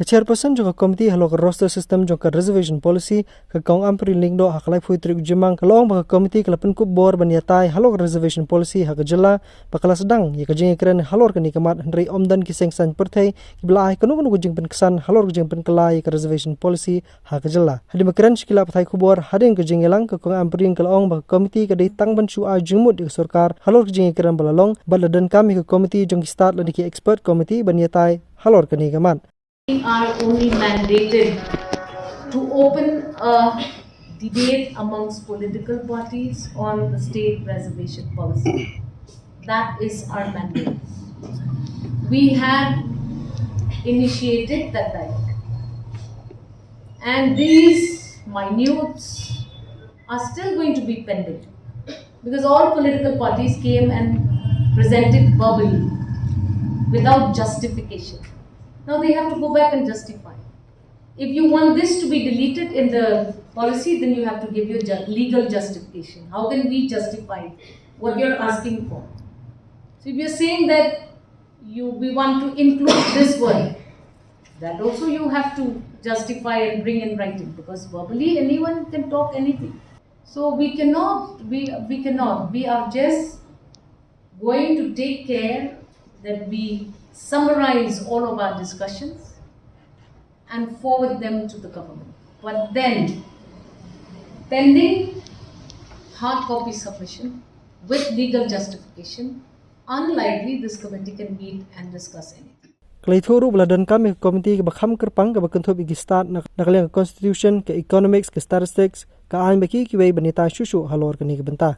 Chairperson jong komiti Halor roster system jong reservation policy ka kong Ampareen Lyngdoh hakalai phui trik jemang kalong ba komiti kalapen kup bor ban Ïatai Halor reservation policy ha jela bakala sedang ya kajing keren Halor kani kamat henry omdan kiseng san perthai kibla ai kanu kanu jing pen kesan Halor jing pen kelai ka reservation policy ha jela hadi makren skila pathai kubor hadin kajing elang ka kong Ampareen kalong ba komiti ka dei tang ban chu a jingmut di sarkar Halor kajing keren balalong baladan kami ka komiti jong start ladiki expert komiti ban Ïatai Halor kani kamat. We are only mandated to open a debate amongst political parties on the state reservation policy. That is our mandate. We had initiated that dialogue. And these minutes are still going to be pending because all political parties came and presented verbally without justification. Now they have to go back and justify. If you want this to be deleted in the policy, then you have to give your legal justification. How can we justify what you're asking for? So if you're saying that we want to include this word, that also you have to justify and bring in writing, because verbally anyone can talk anything. So we cannot. We are just going to take care that we summarize all of our discussions and forward them to the government. But then, pending hard copy submission with legal justification, unlikely this committee can meet and discuss anything. Klaithuru beladan kami komiti ke Kham Kyrpang ke bakentup igi start nakaliang constitution ke economics ke statistics ke ain baki kiwei banita shushu Halor kani ke benta.